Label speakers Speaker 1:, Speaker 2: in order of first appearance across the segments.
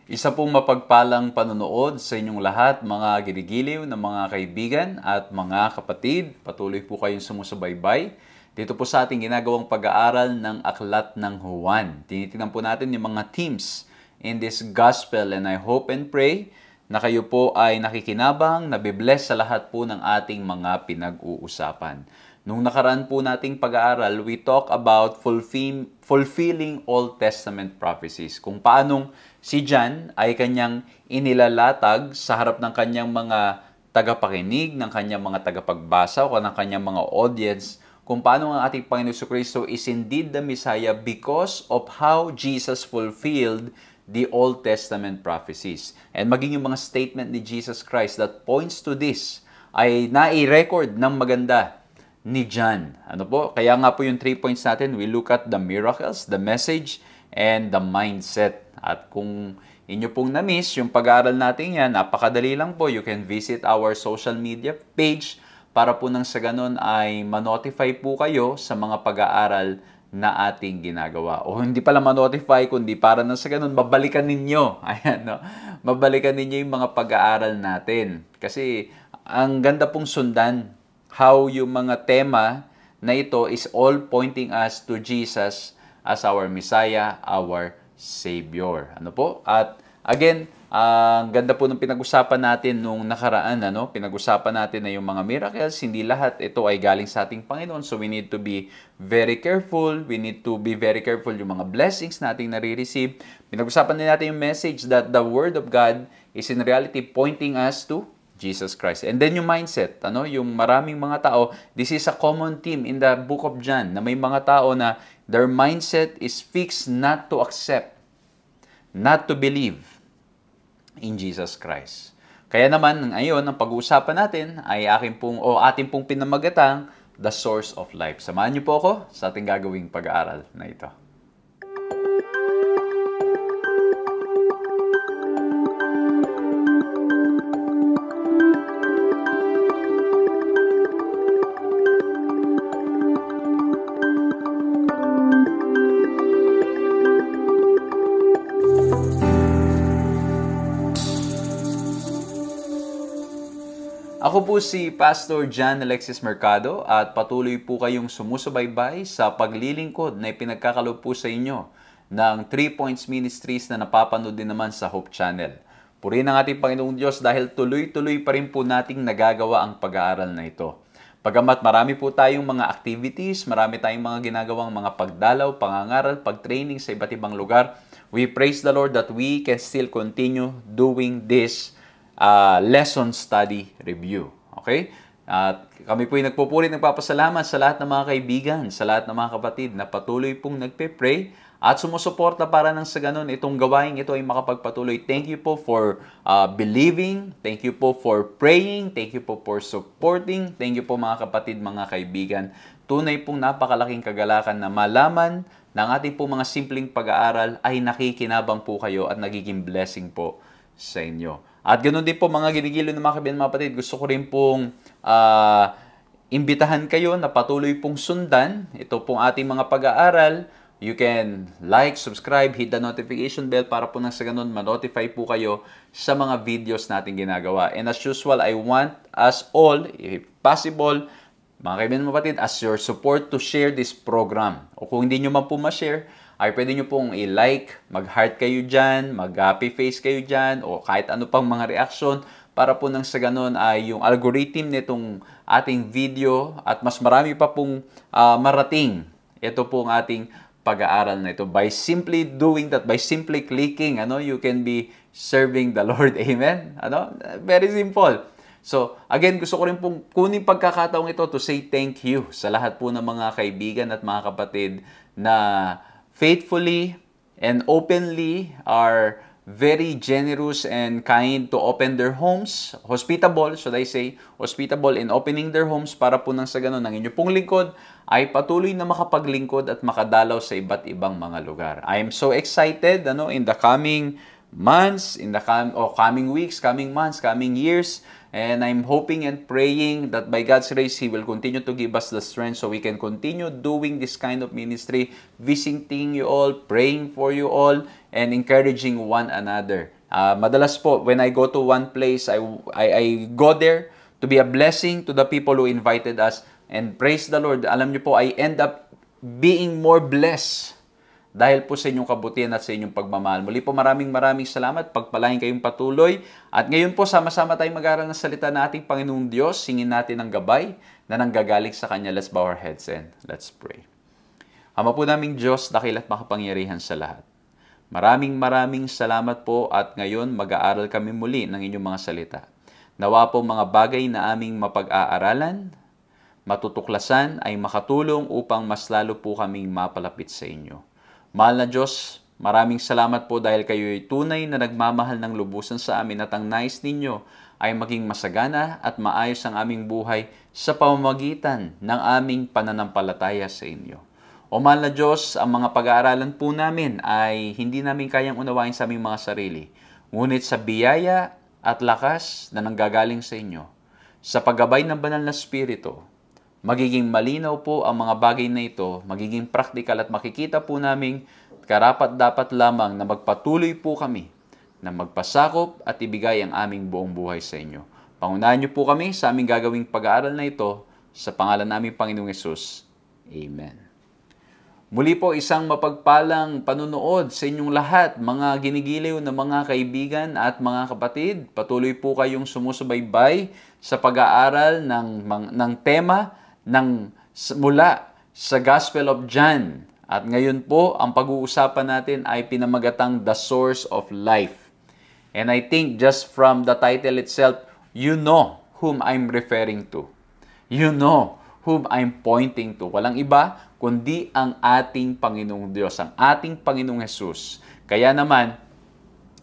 Speaker 1: Isa pong mapagpalang panonood sa inyong lahat, mga ginigiliw na mga kaibigan at mga kapatid. Patuloy po kayong sumusubaybay dito po sa ating ginagawang pag-aaral ng Aklat ng Juan. Tinitingnan po natin yung mga themes in this gospel, and I hope and pray na kayo po ay nakikinabang, nabibless sa lahat po ng ating mga pinag-uusapan. Nung nakaraan po nating pag-aaral, we talk about fulfilling Old Testament prophecies. Kung paanong si John ay kanyang inilalatag sa harap ng kanyang mga tagapakinig, ng kanyang mga tagapagbasa o ng kanyang mga audience, kung paano ang ating Panginoon Jesucristo is indeed the Messiah because of how Jesus fulfilled the Old Testament prophecies. And maging yung mga statement ni Jesus Christ that points to this ay nai-record ng maganda ni John. Ano po? Kaya nga po yung 3 points natin, we look at the miracles, the message, and the mindset. At kung inyo pong na-miss yung pag-aaral natin yan, napakadali lang po. You can visit our social media page para po nang sa ganun ay ma-notify po kayo sa mga pag-aaral na ating ginagawa. O hindi pala ma-notify, kundi para nang sa ganun, mabalikan ninyo. Ayan, no? Mabalikan ninyo yung mga pag-aaral natin. Kasi ang ganda pong sundan how yung mga tema na ito is all pointing us to Jesus as our Messiah, our Savior. Ano po? At again, ang ganda po ng pinag-usapan natin nung nakaraan, ano? Pinag-usapan natin na yung mga miracles, hindi lahat ito ay galing sa ating Panginoon. So we need to be very careful. We need to be very careful yung mga blessings nating nare-receive. Pinag-usapan din natin yung message that the Word of God is in reality pointing us to Jesus Christ. And then yung mindset, ano, yung maraming mga tao, this is a common theme in the book of John, na may mga tao na their mindset is fixed not to accept, not to believe in Jesus Christ. Kaya naman, ngayon, ang pag-uusapan natin ay ating pong pinamagatang the source of life. Samahan niyo po ako sa ating gagawing pag-aaral na ito. Ako po si Pastor John Alexis Mercado at patuloy po kayong sumusubaybay sa paglilingkod na ipinagkakaloob po sa inyo ng 3 Points Ministries na napapanood din naman sa Hope Channel. Purihin ang ating Panginoong Diyos dahil tuloy-tuloy pa rin po nating nagagawa ang pag-aaral na ito. Pagamat marami po tayong mga activities, marami tayong mga ginagawang mga pagdalaw, pangangaral, pag-training sa iba't ibang lugar, we praise the Lord that we can still continue doing this lesson study review. Okay? At kami po yung nagpupuri, nagpapasalamat sa lahat ng mga kaibigan, sa lahat ng mga kapatid na patuloy pong nagpe-pray at sumusuporta para nang sa ganun itong gawain ito ay makapagpatuloy. Thank you po for believing. Thank you po for praying. Thank you po for supporting. Thank you po mga kapatid, mga kaibigan. Tunay pong napakalaking kagalakan na malaman ng ating po mga simpleng pag-aaral ay nakikinabang po kayo at nagiging blessing po sa inyo. At ganoon din po mga ginigilo ng mga kaibigan, mga kapatid, gusto ko rin pong imbitahan kayo na patuloy pong sundan ito pong ating mga pag-aaral. You can like, subscribe, hit the notification bell para po nang sa ganun ma-notify po kayo sa mga videos natin ginagawa. And as usual, I want us all, if possible, mga kaibigan, mga kapatid, as your support to share this program. O kung hindi nyo man po ma-share, ay pwede nyo pong i-like, mag-heart kayo dyan, mag-happy face kayo dyan, o kahit ano pang mga reaction para po nang sa ganun ay yung algorithm nitong ating video at mas marami pa pong marating. Ito pong ating pag-aaral na ito. By simply doing that, by simply clicking, ano, you can be serving the Lord. Amen? Ano? Very simple. So, again, gusto ko rin pong kunin pagkakataong ito to say thank you sa lahat po ng mga kaibigan at mga kapatid na faithfully and openly are very generous and kind to open their homes, hospitable, should I say, hospitable in opening their homes para po nang sa ganun ng inyo pong lingkod ay patuloy na makapaglingkod at makadalaw sa iba't ibang mga lugar. I am so excited in the coming months, in the coming weeks, coming months, coming years. And I'm hoping and praying that by God's grace, He will continue to give us the strength so we can continue doing this kind of ministry, visiting you all, praying for you all, and encouraging one another Madalas po, when I go to one place, I go there to be a blessing to the people who invited us. And praise the Lord, alam niyo po, I end up being more blessed dahil po sa inyong kabutihan at sa inyong pagmamahal. Muli po maraming salamat. Pagpalain kayong patuloy. At ngayon po, sama-sama tayong mag-aral ng salita ng ating Panginoong Diyos. Singin natin ang gabay na nanggagaling sa Kanya. Let's bow our heads and let's pray. Ama po naming Diyos, dakil at makapangyarihan sa lahat. Maraming salamat po at ngayon mag-aaral kami muli ng inyong mga salita. Nawa po mga bagay na aming mapag-aaralan, matutuklasan ay makatulong upang mas lalo po kaming mapalapit sa inyo. Mahal na Diyos, maraming salamat po dahil kayo'y tunay na nagmamahal ng lubusan sa amin at ang nais ninyo ay maging masagana at maayos ang aming buhay sa pamamagitan ng aming pananampalataya sa inyo. O mahal na Diyos, ang mga pag-aaralan po namin ay hindi namin kayang unawain sa aming mga sarili. Ngunit sa biyaya at lakas na nanggagaling sa inyo, sa paggabay ng banal na Espiritu, magiging malinaw po ang mga bagay na ito, magiging praktikal at makikita po namin karapat-dapat lamang na magpatuloy po kami na magpasakop at ibigay ang aming buong buhay sa inyo. Pangunahan niyo po kami sa aming gagawing pag-aaral na ito sa pangalan naming Panginoong Hesus. Amen. Muli po isang mapagpalang panunood sa inyong lahat, mga ginigiliw na mga kaibigan at mga kapatid. Patuloy po kayong sumusubaybay sa pag-aaral ng tema mula sa Gospel of John. At ngayon po, ang pag-uusapan natin ay pinamagatang The Source of Life. And I think just from the title itself, you know whom I'm referring to. You know whom I'm pointing to. Walang iba kundi ang ating Panginoong Diyos, ang ating Panginoong Hesus. Kaya naman,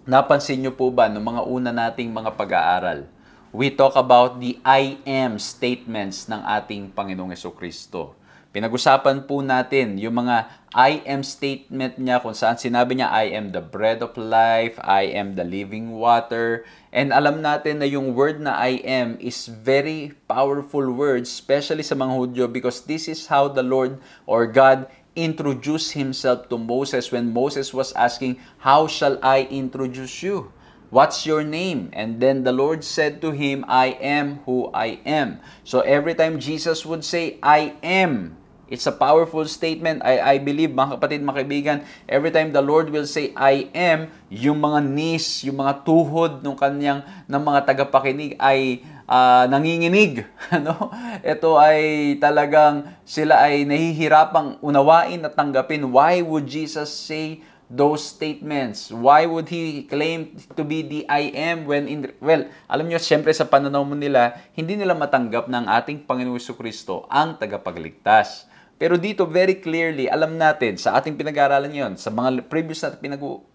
Speaker 1: napansin niyo po ba ng mga una nating mga pag-aaral? We talk about the I am statements ng ating Panginoong Hesukristo. Pinag-usapan po natin yung mga I am statement niya kung saan sinabi niya, I am the bread of life, I am the living water. And alam natin na yung word na I am is very powerful word, especially sa mga Hudyo, because this is how the Lord or God introduced Himself to Moses when Moses was asking, how shall I introduce you? What's your name? And then the Lord said to him, I am who I am. So every time Jesus would say, I am, it's a powerful statement. I believe, mga kapatid, mga kaibigan, every time the Lord will say, I am, yung mga knees, yung mga tuhod ng mga tagapakinig ay nanginginig. Ano? Ito ay talagang sila ay nahihirapang unawain at tanggapin. Why would Jesus say those statements? Why would He claim to be the I am when alam niyo, siyempre sa pananaw mo nila, hindi nila matanggap ng ating Panginoong Jesucristo ang tagapagligtas. Pero dito, very clearly, alam natin, sa ating pinag-aaralan ngayon, sa mga previous na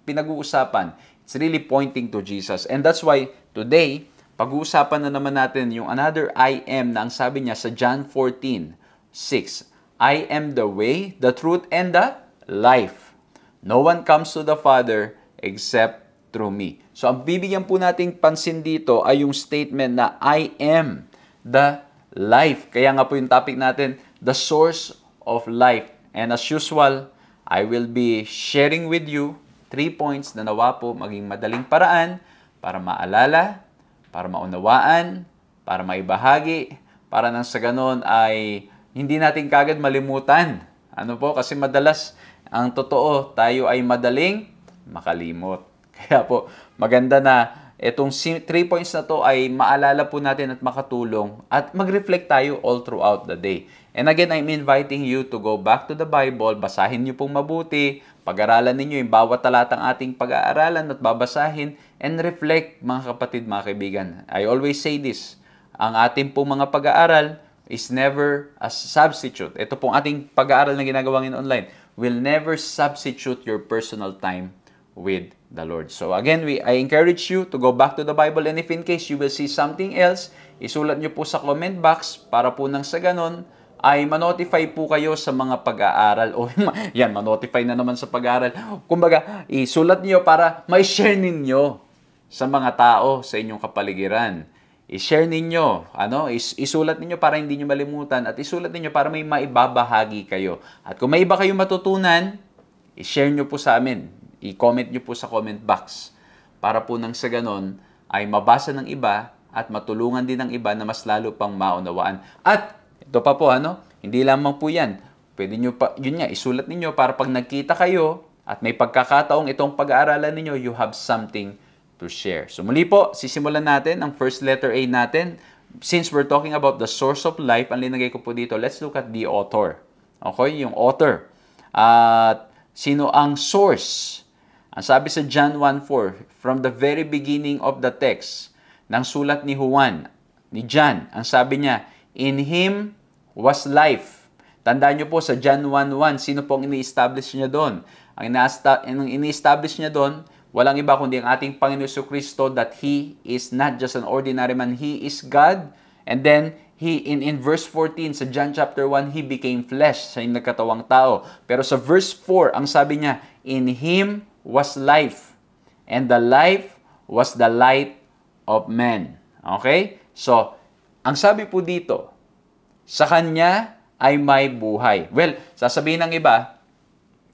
Speaker 1: pinag-uusapan, it's really pointing to Jesus. And that's why, today, pag-uusapan na naman natin yung another I am na ang sabi niya sa John 14:6. I am the way, the truth, and the life. No one comes to the Father except through me. So, ang bibigyan po nating pansin dito ay yung statement na I am the life. Kaya nga po yung topic natin, the source of life. And as usual, I will be sharing with you 3 points na nawa po maging madaling paraan para maalala, para maunawaan, para maibahagi, para nang sa ganon ay hindi natin kagad malimutan. Ano po? Kasi madalas, ang totoo, tayo ay madaling makalimot. Kaya po, maganda na itong 3 points na to ay maalala po natin at makatulong at mag-reflect tayo all throughout the day. And again, I'm inviting you to go back to the Bible, basahin niyo pong mabuti, pag-aralan ninyo yung bawat talatang ating pag-aaralan at babasahin, and reflect, mga kapatid, mga kaibigan. I always say this, ang ating pong mga pag-aaral is never a substitute. Ito pong ating pag-aaral na ginagawa ngayon online will never substitute your personal time with the Lord. So again, I encourage you to go back to the Bible, and if in case you will see something else, isulat nyo po sa comment box para po nang sa ganon ay manotify po kayo sa mga pag-aaral. O yan, manotify na naman sa pag-aaral. Kumbaga, isulat nyo para may share ninyo sa mga tao sa inyong kapaligiran. I-share ninyo, isulat ninyo para hindi nyo malimutan at isulat ninyo para may maibabahagi kayo. At kung may iba kayong matutunan, i-share nyo po sa amin. I-comment nyo po sa comment box para po nang sa ganon ay mabasa ng iba at matulungan din ng iba na mas lalo pang maunawaan. At ito pa po, hindi lamang po yan. Pwede nyo pa, yun nga, isulat ninyo para pag nagkita kayo at may pagkakataong itong pag-aaralan ninyo, you have something to share. So muli po, sisimulan natin ang first letter A natin. Since we're talking about the source of life, ang linagay ko po dito, let's look at the author. Okay, yung author. At sino ang source? Ang sabi sa John 1:4, from the very beginning of the text, ng sulat ni Juan, ni John, ang sabi niya, in Him was life. Tandaan niyo po sa John 1:1, sino pong ini-establish niya doon? Ang ini-establish niya doon, walang iba kundi ang ating Panginoon Jesucristo that He is not just an ordinary man, He is God. And then, He, in verse 14, sa John chapter 1, He became flesh, siya yung nagkatawang tao. Pero sa verse 4, ang sabi niya, in Him was life, and the life was the light of men. Okay? So, ang sabi po dito, sa Kanya ay may buhay. Well, sasabihin ng iba,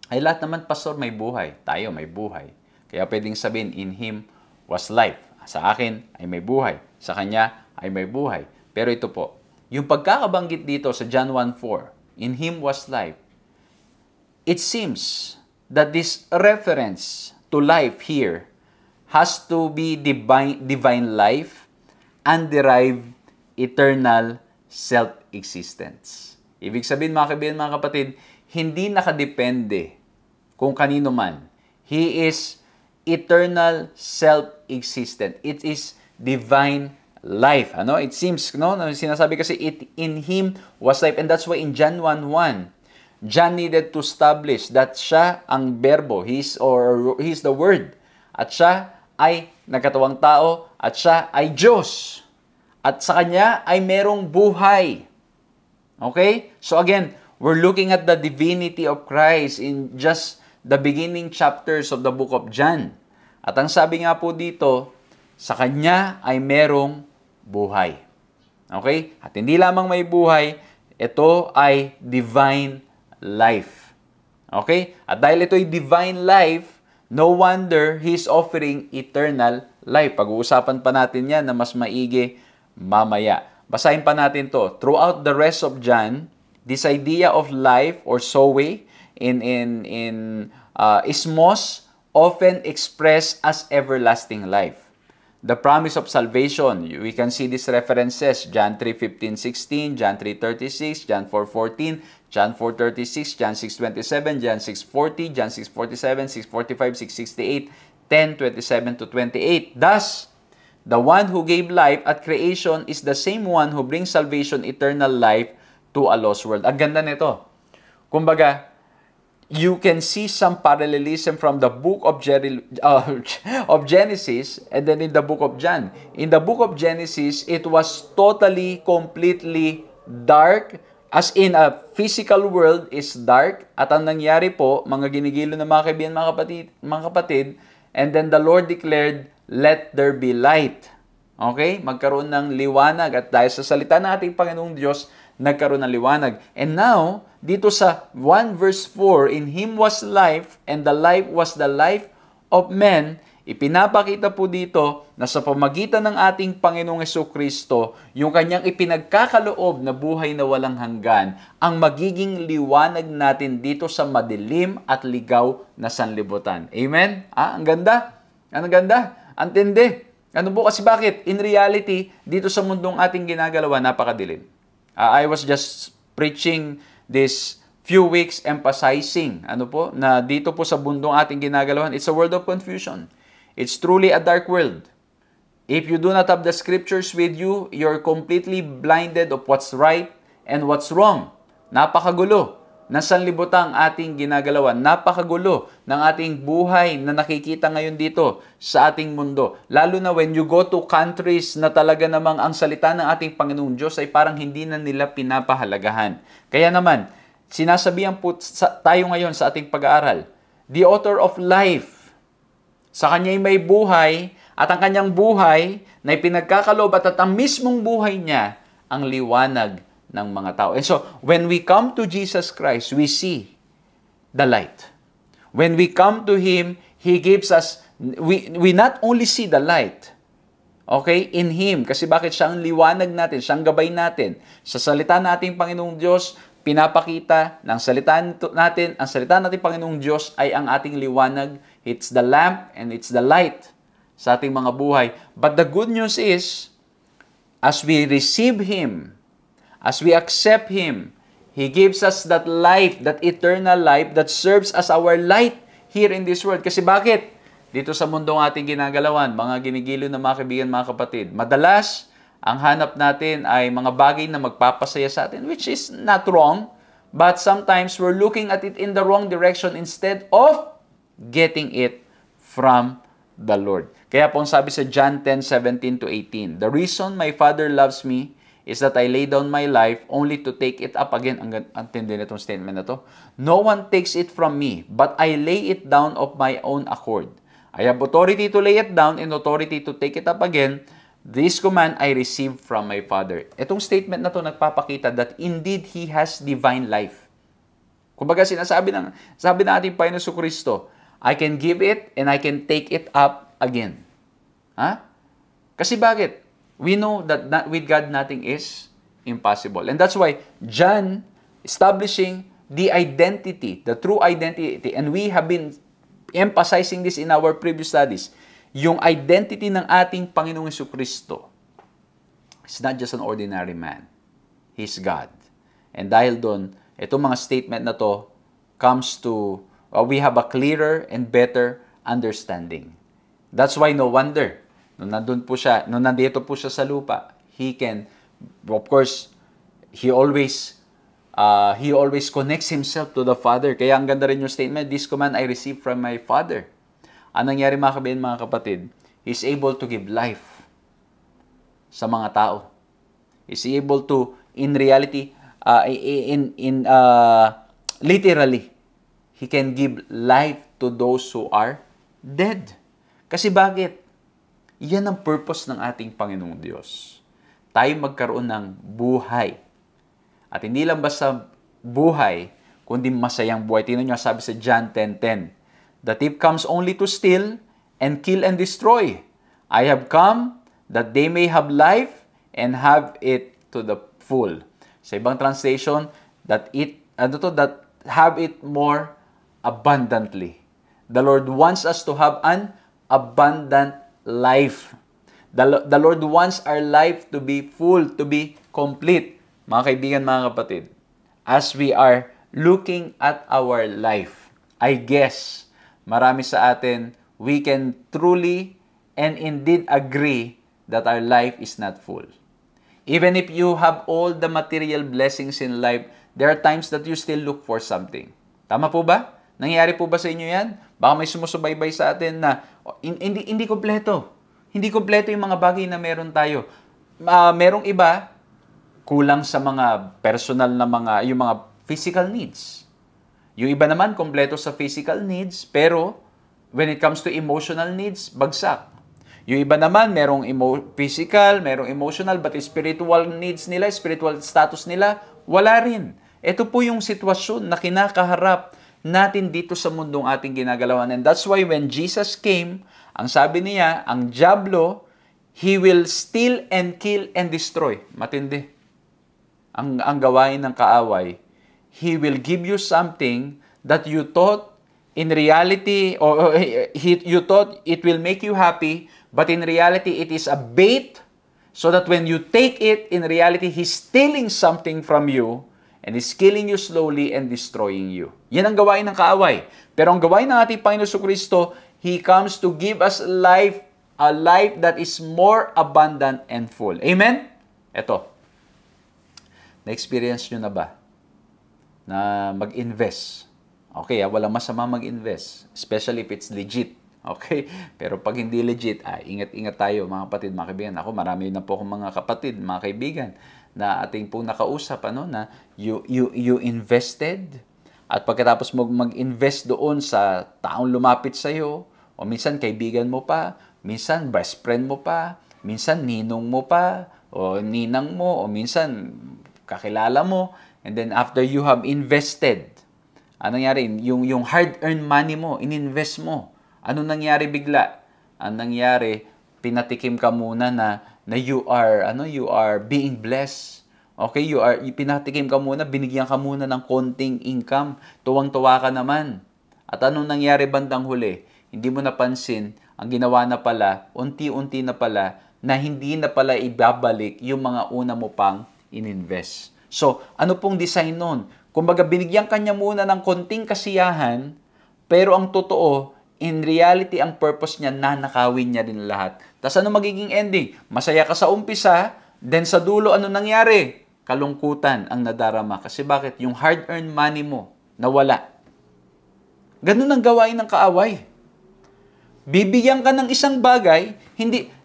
Speaker 1: ay lahat naman, pastor, may buhay. Tayo may buhay. Kaya pwedeng sabihin, in Him was life. Sa akin ay may buhay. Sa Kanya ay may buhay. Pero ito po, yung pagkakabanggit dito sa John 1:4, in Him was life, it seems that this reference to life here has to be divine life and derived eternal self-existence. Ibig sabihin, mga kaibigan, mga kapatid, hindi nakadepende kung kanino man. He is eternal self-existent. It is divine life. It seems, sinasabi kasi, in Him was life. And that's why in John 1:1, John needed to establish that siya ang berbo. He's the Word. At siya ay nagkatawang tao. At siya ay Diyos. At sa Kanya ay merong buhay. Okay? So again, we're looking at the divinity of Christ in just the beginning chapters of the book of John. At ang sabi nga po dito, sa Kanya ay merong buhay. Okay? At hindi lamang may buhay, ito ay divine life. Okay? At dahil ito ay divine life, no wonder He's offering eternal life. Pag-uusapan pa natin yan na mas maigi mamaya. Basahin pa natin to. Throughout the rest of John, this idea of life or zoe is most often expressed as everlasting life. The promise of salvation, we can see these references, John 3:15-16, John 3:36, John 4:14, John 4:36, John 6:27, John 6:40, John 6:47, 6:45, 6:68, 10:27-28. Thus, the one who gave life at creation is the same one who brings salvation, eternal life to a lost world. Ang ganda nito. Kumbaga, you can see some parallelism from the book of Genesis and then in the book of John. In the book of Genesis, it was totally, completely dark, as in a physical world is dark. At ang nangyari po, mga ginigilo ng mga kaibigan, mga kapatid, and then the Lord declared, let there be light. Okay? Magkaroon ng liwanag. At dahil sa salita ng ating Panginoong Diyos, nagkaroon ng liwanag. And now, dito sa 1 verse 4, in Him was life, and the life was the life of men, ipinapakita po dito na sa pamagitan ng ating Panginoong Jesucristo, yung Kanyang ipinagkakaloob na buhay na walang hanggan, ang magiging liwanag natin dito sa madilim at ligaw na sanlibutan. Amen? Ang ganda. Ang ganda. Ang tindi. Ano po kasi bakit? In reality, dito sa mundong ating ginagalawa, napakadilim. I was just preaching this few weeks emphasizing, na dito po sa mundong ating ginagalawan, it's a world of confusion. It's truly a dark world. If you do not have the scriptures with you, you're completely blinded of what's right and what's wrong. Napakagulo. ng sanlibutan ating ginagalawan. Napakagulo ng ating buhay na nakikita ngayon dito sa ating mundo. Lalo na when you go to countries na talaga namang ang salita ng ating Panginoong Diyos ay parang hindi na nila pinapahalagahan. Kaya naman, sinasabihan po tayo ngayon sa ating pag-aaral, the author of life, sa kanya'y may buhay at ang kanyang buhay na ipinagkakaloob at ang mismong buhay niya ang liwanag ng mga tao. And so, when we come to Jesus Christ, we see the light. When we come to Him, He gives us we not only see the light, okay, in Him. Kasi bakit? Siya ang liwanag natin, siya ang gabay natin. Sa salita nating Panginoong Diyos, pinapakita ng salita natin, ang salita nating Panginoong Diyos ay ang ating liwanag. It's the lamp and it's the light sa ating mga buhay. But the good news is, as we receive Him, as we accept Him, He gives us that life, that eternal life that serves as our light here in this world. Kasi bakit? Dito sa mundong ating ginagalawan, mga ginigiliw na mga kaibigan, mga kapatid, madalas, ang hanap natin ay mga bagay na magpapasaya sa atin, which is not wrong, but sometimes we're looking at it in the wrong direction instead of getting it from the Lord. Kaya po ang sabi sa John 10:17-18, "The reason my Father loves me is that I lay down my life only to take it up again." Ang tindi nitong statement na to. "No one takes it from me, but I lay it down of my own accord. I have authority to lay it down and authority to take it up again. This command I received from my Father." Itong statement na to nagpapakita that indeed He has divine life. Kumbaga sabi ng ating Panginoon Jesucristo, I can give it and I can take it up again. Ha? Kasi bakit? We know that with God nothing is impossible. And that's why John establishing the identity, the true identity, and we have been emphasizing this in our previous studies, yung identity ng ating Panginoong Jesucristo is not just an ordinary man. He's God. And dahil doon, itong mga statement na to comes to, we have a clearer and better understanding. That's why no wonder, nung nandito po siya sa lupa, He can, of course, He always connects Himself to the Father. Kaya ang ganda rin yung statement, "This command I received from my Father." Ang nangyari mga kabayan, mga kapatid, He's able to give life sa mga tao. He's able to, in reality, literally, He can give life to those who are dead. Kasi bakit? Yan ang purpose ng ating Panginoong Diyos. Tayo magkaroon ng buhay. At hindi lang basta buhay, kundi masayang buhay. Tingnan nyo, sabi sa John 10:10, "The thief comes only to steal and kill and destroy. I have come that they may have life and have it to the full." Sa ibang translation, that have it more abundantly. The Lord wants us to have an abundant life. The Lord wants our life to be full, to be complete. Mga kaibigan, mga kapatid, as we are looking at our life, I guess, marami sa atin, we can truly and indeed agree that our life is not full. Even if you have all the material blessings in life, there are times that you still look for something. Tama po ba? Nangyayari po ba sa inyo yan? Baka may sumusubaybay sa atin na hindi kompleto. Hindi kompleto yung mga bagay na meron tayo. Merong iba, kulang sa mga personal na yung mga physical needs. Yung iba naman, kompleto sa physical needs, pero when it comes to emotional needs, bagsak. Yung iba naman, merong physical, merong emotional, but spiritual needs nila, spiritual status nila, wala rin. Ito po yung sitwasyon na kinakaharap natin dito sa mundong ating ginagalawan. And that's why when Jesus came, ang sabi niya, ang dyablo, he will steal and kill and destroy. Matindi. Ang gawain ng kaaway, he will give you something that you thought in reality, or you thought it will make you happy, but in reality, it is a bait, so that when you take it, in reality, he's stealing something from you, and is killing you slowly and destroying you. Yan ang gawain ng kaaway. Pero ang gawain ng ating Panginoon Jesucristo, He comes to give us life, a life that is more abundant and full. Amen? Eto. Na-experience nyo na ba na mag-invest? Okay, walang masama mag-invest, especially if it's legit. Okay? Pero pag hindi legit, ingat-ingat tayo mga kapatid, mga kaibigan. Ako, marami na po akong mga kapatid, mga kaibigan, na ating pong nakausap, na you invested, at pagkatapos mo mag-invest doon sa taong lumapit sa iyo, o minsan kaibigan mo pa, minsan best friend mo pa, minsan ninong mo pa, o ninang mo, o minsan kakilala mo, and then after you have invested, anong nangyari? Yung hard-earned money mo, ininvest mo, Ano nangyari bigla? Ang nangyari, pinatikim ka muna na you are being blessed. Okay, pinatikim ka muna, binigyan ka muna ng konting income. Tuwang-tuwa ka naman. At anong nangyari bandang huli? Hindi mo napansin, ang ginawa na pala, unti-unti na pala, na hindi na pala ibabalik yung mga una mo pang ininvest. So, ano pong design nun? Kumbaga, binigyan ka niya muna ng konting kasiyahan, pero ang totoo, in reality, ang purpose niya, nanakawin niya rin lahat. Tapos ano magiging ending? Masaya ka sa umpisa, then sa dulo, ano nangyari? Kalungkutan ang nadarama. Kasi bakit? Yung hard-earned money mo, nawala. Ganun ang gawain ng kaaway. Bibigyan ka ng isang bagay,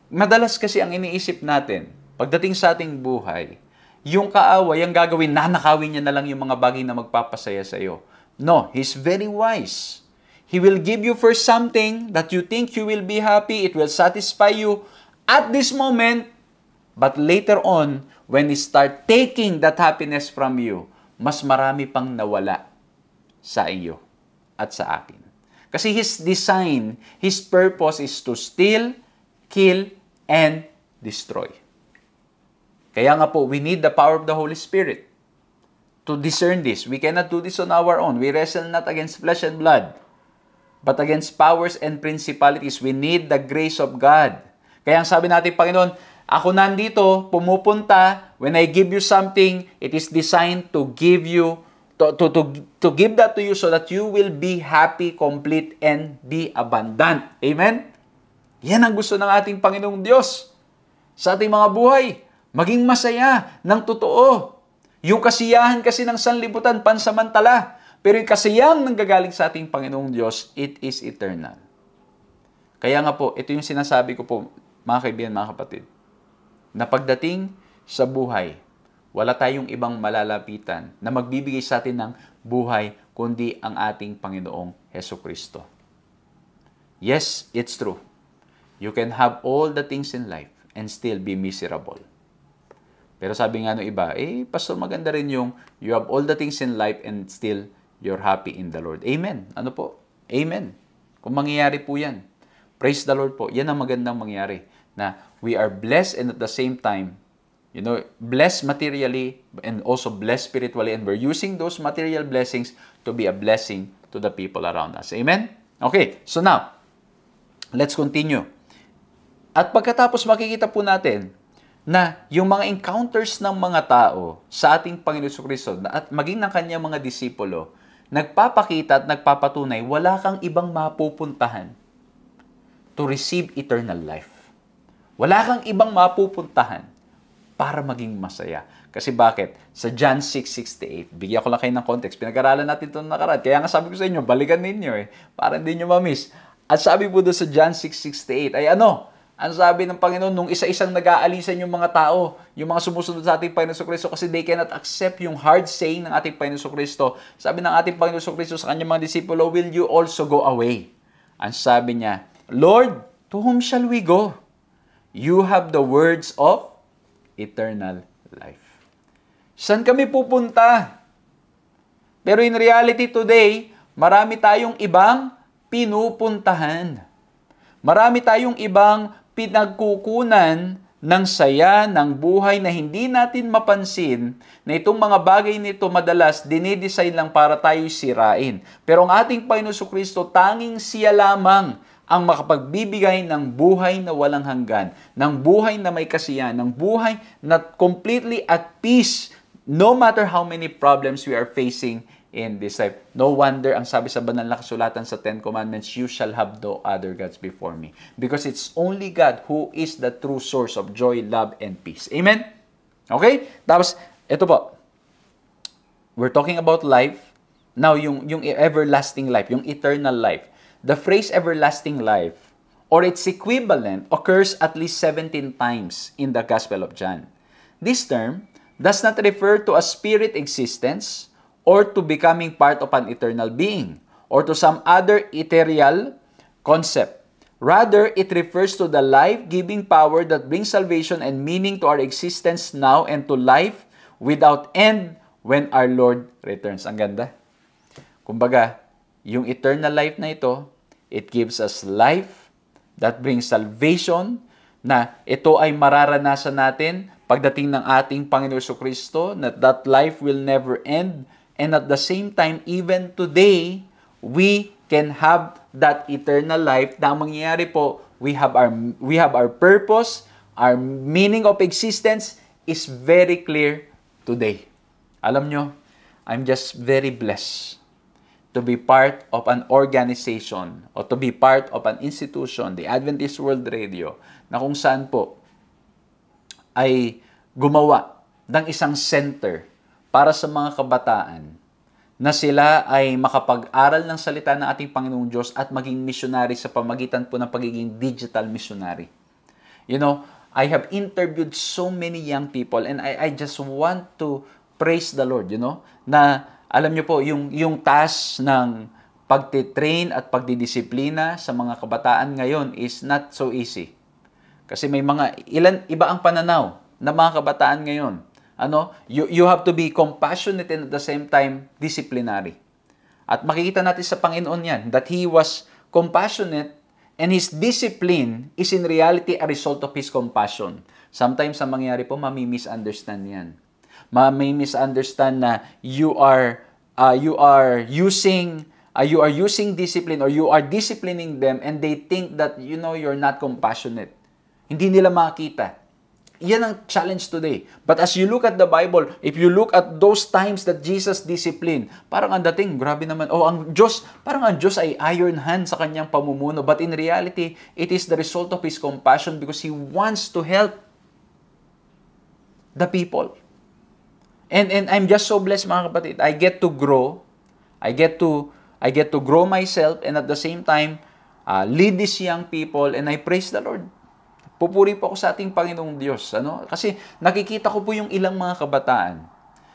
Speaker 1: madalas kasi ang iniisip natin, pagdating sa ating buhay, yung kaaway, ang gagawin, nanakawin niya na lang yung mga bagay na magpapasaya sa iyo. No, He's very wise. He will give you first something that you think you will be happy, it will satisfy you at this moment, but later on, when He start taking that happiness from you, mas marami pang nawala sa iyo at sa akin. Kasi His design, His purpose is to steal, kill, and destroy. Kaya nga po, we need the power of the Holy Spirit to discern this. We cannot do this on our own. We wrestle not against flesh and blood, but against powers and principalities. We need the grace of God. Kaya ang sabi natin, Panginoon, ako nandito, pumupunta, when I give you something, it is designed to give you, to give that to you so that you will be happy, complete, and be abundant. Amen? Yan ang gusto ng ating Panginoong Diyos sa ating mga buhay. Maging masaya ng totoo. Yung kasiyahan kasi ng sanlibutan, pansamantala. Pero yung kasiyang nanggagaling sa ating Panginoong Diyos, it is eternal. Kaya nga po, ito yung sinasabi ko po, mga kaibigan, mga kapatid, na pagdating sa buhay, wala tayong ibang malalapitan na magbibigay sa atin ng buhay, kundi ang ating Panginoong Hesukristo. Yes, it's true. You can have all the things in life and still be miserable. Pero sabi nga ng iba, pastor, maganda rin yung you have all the things in life and still you're happy in the Lord. Amen. Ano po? Amen. Kung mangyayari po yan, praise the Lord po. Yan ang magandang mangyari. Na we are blessed and at the same time, blessed materially and also blessed spiritually, and we're using those material blessings to be a blessing to the people around us. Amen? Okay, so now, let's continue. At pagkatapos makikita po natin na yung mga encounters ng mga tao sa ating Panginoon Jesucristo at maging ng kanyang mga disipulo, nagpapakita at nagpapatunay, wala kang ibang mapupuntahan to receive eternal life. Wala kang ibang mapupuntahan para maging masaya. Kasi bakit? Sa John 6:68, bigyan ko lang kayo ng context. Pinag-aralan natin ito nakaraan. Kaya nga sabi ko sa inyo, balikan ninyo para hindi nyo ma-miss. At sabi po doon sa John 6:68 ay ano? Ang sabi ng Panginoon, nung isa-isang nag-aalisan yung mga tao, yung mga sumusunod sa ating Panginoon Jesucristo, kasi they cannot accept yung hard saying ng ating Panginoon Jesucristo. Sabi ng ating Panginoon Jesucristo sa kanyang mga disipulo, will you also go away? Ang sabi niya, Lord, to whom shall we go? You have the words of eternal life. Saan kami pupunta? Pero in reality today, marami tayong ibang pinupuntahan. Marami tayong ibang pinagkukunan ng saya, ng buhay na hindi natin mapansin na itong mga bagay nito madalas dinidesign lang para tayo sirain. Pero ang ating Panginoon Jesucristo, tanging siya lamang ang makapagbibigay ng buhay na walang hanggan, ng buhay na may kasiyahan, ng buhay na completely at peace, no matter how many problems we are facing in this life. No wonder, ang sabi sa banal na kasulatan sa Ten Commandments, you shall have no other gods before me. Because it's only God who is the true source of joy, love, and peace. Amen? Okay? Tapos, ito po. We're talking about life. Now, yung everlasting life, yung eternal life. The phrase everlasting life or its equivalent occurs at least 17 times in the Gospel of John. This term does not refer to a spirit existence or to becoming part of an eternal being or to some other ethereal concept. Rather, it refers to the life-giving power that brings salvation and meaning to our existence now and to life without end when our Lord returns. Ang ganda. Kumbaga, yung eternal life na ito, It gives us life that brings salvation, na ito ay mararanasan natin pagdating ng ating Panginoon Jesucristo, na that life will never end. And at the same time, even today, we can have that eternal life na mangyayari po, we have our purpose, our meaning of existence is very clear today. Alam nyo, I'm just very blessed to be part of an organization or to be part of an institution, the Adventist World Radio, na kung saan po ay gumawa ng isang center para sa mga kabataan na sila ay makapag-aral ng salita ng ating Panginoong Diyos at maging missionary sa pamagitan po ng pagiging digital missionary. You know, I have interviewed so many young people and I just want to praise the Lord, you know, na alam niyo po, yung task ng pagtitrain at pagdidisiplina sa mga kabataan ngayon is not so easy. Kasi may iba ang pananaw ng mga kabataan ngayon. You have to be compassionate and at the same time disciplinary. At makikita natin sa Panginoon yan, that He was compassionate and His discipline is in reality a result of His compassion. Sometimes ang mangyayari po, mami-misunderstand yan. Mami-misunderstand na you are using discipline or you are disciplining them and they think that you're not compassionate. Hindi nila makita. Yan ang challenge today. But as you look at the Bible, if you look at those times that Jesus disciplined, parang ang dating, grabe naman, ang Diyos ay iron hand sa kanyang pamumuno. But in reality, it is the result of His compassion because He wants to help the people. And I'm just so blessed, mga kapatid. I get to grow. I get to grow myself and at the same time, lead these young people and I praise the Lord. Pupuri po ako sa ating Panginoong Diyos. Kasi nakikita ko po yung ilang mga kabataan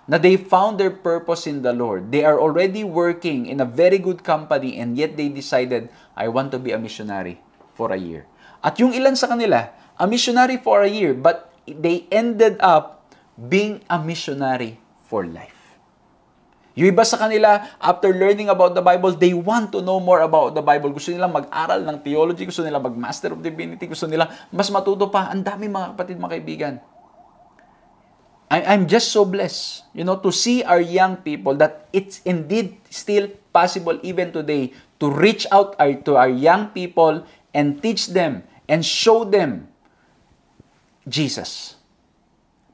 Speaker 1: na they found their purpose in the Lord. They are already working in a very good company and yet they decided, I want to be a missionary for a year. At yung ilan sa kanila, a missionary for a year, but they ended up being a missionary for life. Yung iba sa kanila, after learning about the Bible, they want to know more about the Bible. Gusto nila mag-aral ng theology, gusto nila mag-master of divinity, gusto nila mas matuto pa. Ang dami mga kapatid, mga kaibigan. I'm just so blessed, to see our young people that it's indeed still possible even today to reach out to our young people and teach them and show them Jesus.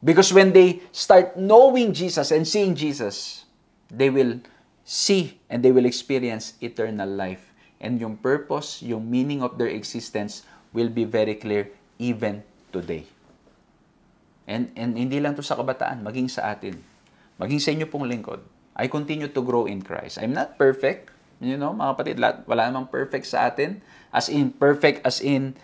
Speaker 1: Because when they start knowing Jesus and seeing Jesus, they will see and they will experience eternal life. And yung purpose, yung meaning of their existence will be very clear even today. And hindi lang to sa kabataan, maging sa atin. Maging sa inyo pong lingkod. I continue to grow in Christ. I'm not perfect. Mga kapatid, wala namang perfect sa atin. As in, perfect as in,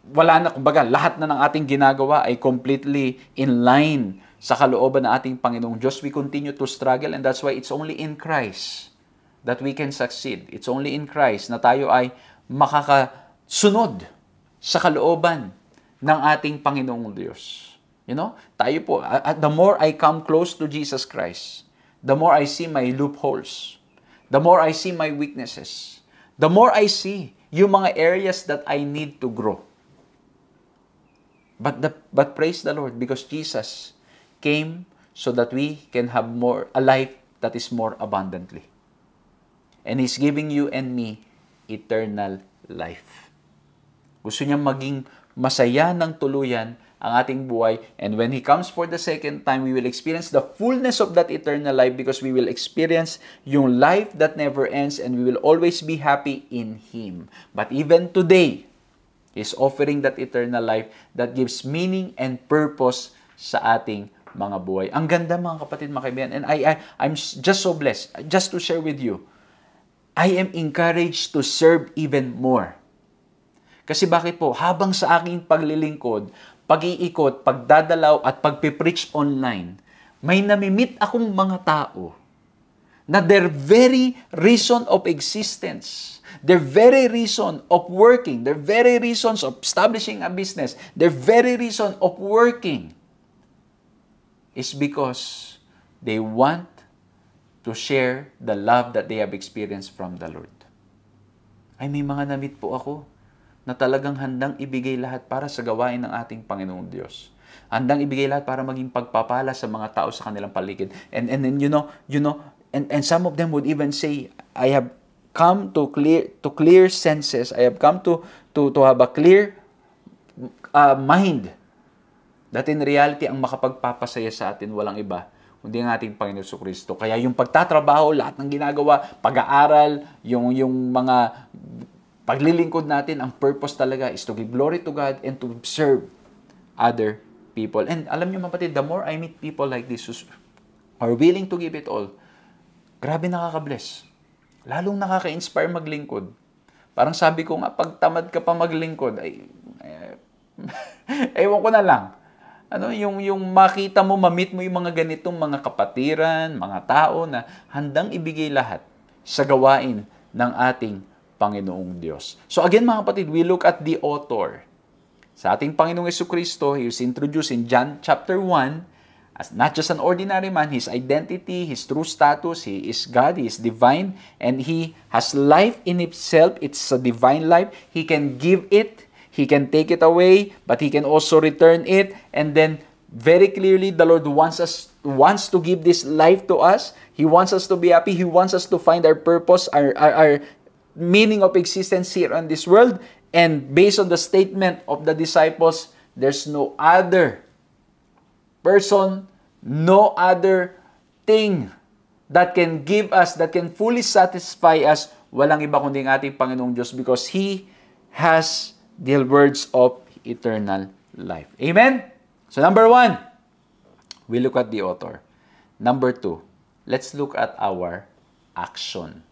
Speaker 1: wala na, kumbaga, lahat na ng ating ginagawa ay completely in line sa kalooban ng ating Panginoong Diyos. We continue to struggle and that's why it's only in Christ that we can succeed. It's only in Christ na tayo ay makakasunod sa kalooban ng ating Panginoong Diyos. Tayo po, the more I come close to Jesus Christ, the more I see my loopholes, the more I see my weaknesses, the more I see yung mga areas that I need to grow. But praise the Lord because Jesus came so that we can have a life that is more abundantly. And He's giving you and me eternal life. Gusto niya maging masaya ng tuluyan ang ating buhay. And when He comes for the second time, we will experience the fullness of that eternal life because we will experience yung life that never ends and we will always be happy in Him. But even today, He's offering that eternal life that gives meaning and purpose sa ating mga buhay. Ang ganda mga kapatid, mga kaibigan. And I'm just so blessed. Just to share with you, I am encouraged to serve even more. Kasi bakit po? Habang sa aking paglilingkod, pag-iikot, pagdadalaw at pagpipreach online, may namimit akong mga tao na their very reason of existence, their very reason of working, their very reasons of establishing a business, their very reason of working is because they want to share the love that they have experienced from the Lord. Ay, may mga na-meet po ako na talagang handang ibigay lahat para sa gawain ng ating Panginoong Diyos. Handang ibigay lahat para maging pagpapala sa mga tao sa kanilang paligid. And then and some of them would even say, I have come to clear senses. I have come to have a clear mind that in reality ang makapagpapasaya sa atin walang iba kundi ang ating Panginoon Jesucristo. Kaya yung pagtatrabaho, lahat ng ginagawa, pag-aaral, yung mga paglilingkod natin, ang purpose talaga is to give glory to God and to serve other people. And alam niyo kapatid, the more I meet people like this who are willing to give it all, grabe nakaka-bless. Lalong nakaka-inspire maglingkod. Parang sabi ko nga, pag tamad ka pa maglingkod, ewan ko na lang. Yung makita mo, ma-meet mo yung mga ganitong mga kapatiran, mga tao na handang ibigay lahat sa gawain ng ating Panginoong Diyos. So again mga kapatid, we look at the author. Sa ating Panginoong Jesucristo, He is introduced in John chapter 1 as not just an ordinary man, His identity, His true status, He is God, He is divine, and He has life in Himself. It's a divine life. He can give it, He can take it away, but He can also return it. And then, very clearly, the Lord wants to give this life to us. He wants us to be happy. He wants us to find our purpose, our meaning of existence here on this world. And based on the statement of the disciples, there's no other person, no other thing that can give us, that can fully satisfy us. Walang iba kundi ang ating Panginoong Diyos because He has the words of eternal life. Amen? So number 1, we look at the author. Number 2, let's look at our action.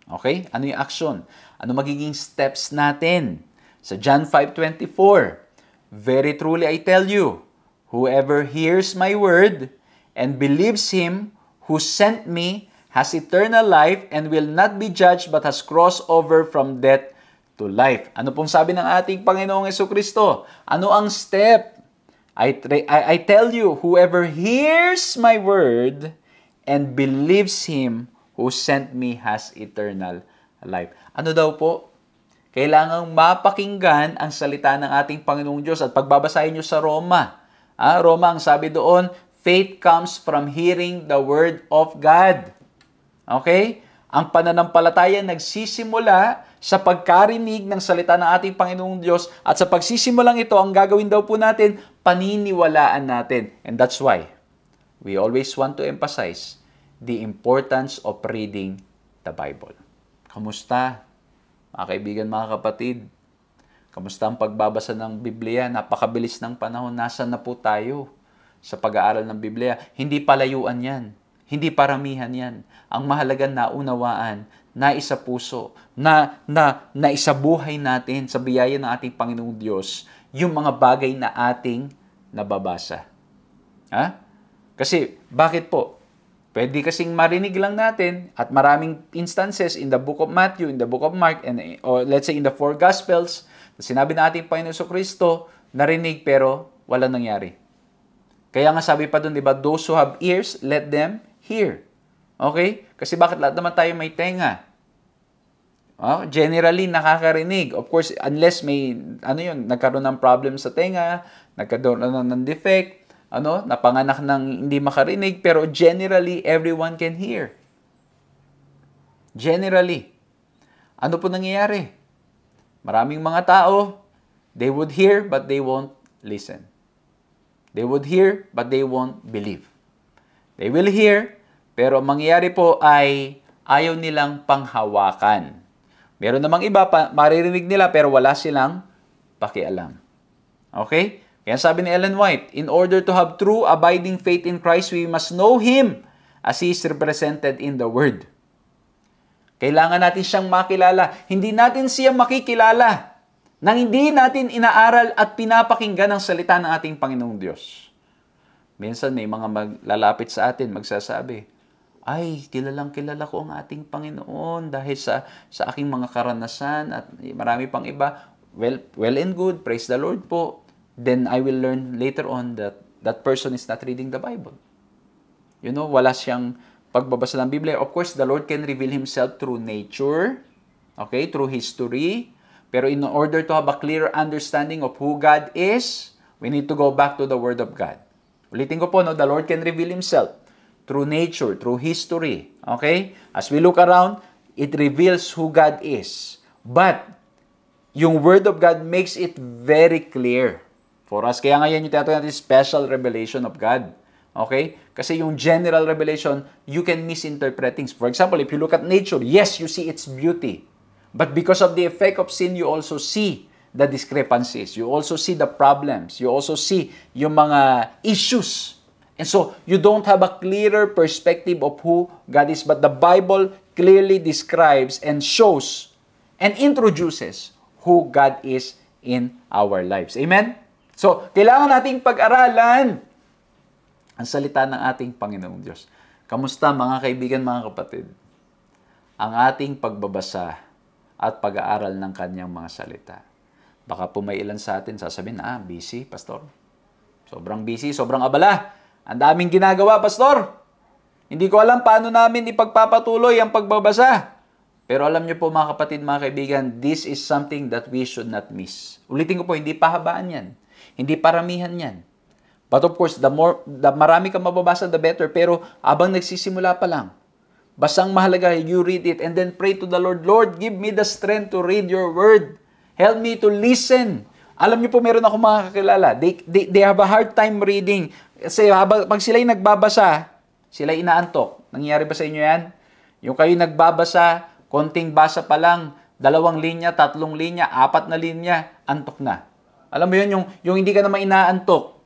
Speaker 1: Okay? Ano yung action? Ano magiging steps natin? Sa John 5:24, very truly I tell you, whoever hears my word and believes Him who sent me has eternal life and will not be judged but has crossed over from death to life. Ano pong sabi ng ating Panginoong Jesucristo? Ano ang step? I tell you, whoever hears my word and believes Him who sent me has eternal life. Ano daw po? Kailangang mapakinggan ang salita ng ating Panginoong Diyos. At pagbabasahin nyo sa Roma, Roma ang sabi doon, faith comes from hearing the word of God. Okay? Ang pananampalataya nagsisimula sa pagkarinig ng salita ng ating Panginoong Diyos at sa pagsisimulang ito, ang gagawin daw po natin, paniniwalaan natin. And that's why we always want to emphasize the importance of reading the Bible. Kamusta? Mga kaibigan, mga kapatid, kamusta ang pagbabasa ng Biblia? Napakabilis ng panahon. Nasaan na po tayo sa pag-aaral ng Biblia? Hindi palayuan yan. Hindi paramihan yan. Ang mahalaga na unawaan, na isa puso, na isa buhay natin sa biyaya ng ating Panginoong Diyos, yung mga bagay na ating nababasa. Kasi, bakit po? Pwede kasing marinig lang natin at maraming instances in the book of Matthew, in the book of Mark, or let's say in the 4 Gospels, sinabi na ating Panginoon Jesucristo, narinig pero walang nangyari. Kaya nga sabi pa doon, di ba, those who have ears, let them hear. Okay? Kasi bakit lahat naman tayo may tenga? Generally, nakakarinig. Of course, unless may, nagkaroon ng problem sa tenga, nagkaroon ng defect, napanganak ng hindi makarinig, pero generally, everyone can hear. Generally. Ano po nangyayari? Maraming mga tao, they would hear, but they won't listen. They would hear, but they won't believe. They will hear, pero ang mangyayari po ay ayaw nilang panghawakan. Meron namang iba, maririnig nila pero wala silang pakialam. Okay? Kaya sabi ni Ellen White, in order to have true abiding faith in Christ, we must know Him as He is represented in the Word. Kailangan natin siyang makilala. Hindi natin siya makikilala nang hindi natin inaaral at pinapakinggan ang salita ng ating Panginoong Diyos. Minsan may mga maglalapit sa atin, magsasabi, ay, kilalang kilala ko ang ating Panginoon dahil sa aking mga karanasan at marami pang iba. Well and good, praise the Lord po. Then I will learn later on that that person is not reading the Bible. Wala siyang pagbabasa ng Biblia. Of course, the Lord can reveal Himself through nature, okay, through history. Pero in order to have a clear understanding of who God is, we need to go back to the Word of God. Ulitin ko po, no, the Lord can reveal Himself through nature, through history. Okay? As we look around, it reveals who God is. But, yung Word of God makes it very clear for us. Kaya ngayon yung tinatawag natin special revelation of God. Okay? Kasi yung general revelation, you can misinterpret things. For example, if you look at nature, yes, you see its beauty. But because of the effect of sin, you also see the discrepancies. You also see the problems. You also see yung mga issues. And so, you don't have a clearer perspective of who God is. But the Bible clearly describes and shows and introduces who God is in our lives. Amen? So, kailangan nating pag-aralan ang salita ng ating Panginoong Diyos. Kamusta mga kaibigan, mga kapatid? Ang ating pagbabasa at pag-aaral ng kanyang mga salita. Baka po may ilan sa atin sasabihin, busy, pastor. Sobrang busy, sobrang abala. Ang daming ginagawa, pastor. Hindi ko alam paano namin ipagpapatuloy ang pagbabasa. Pero alam niyo po mga kapatid, mga kaibigan, this is something that we should not miss. Ulitin ko po, hindi pahabaan yan. Hindi paramihan yan. But of course, the marami kang mababasa, the better. Pero abang nagsisimula pa lang, basang mahalaga, you read it and then pray to the Lord, Lord, give me the strength to read your word. Help me to listen. Alam niyo po, meron ako mga kakilala. They have a hard time reading. Kasi pag sila'y nagbabasa, sila'y inaantok. Nangyayari ba sa inyo yan? Yung kayo nagbabasa, konting basa pa lang, 2 linya, 3 linya, 4 na linya, antok na. Alam mo yun, yung hindi ka naman inaantok.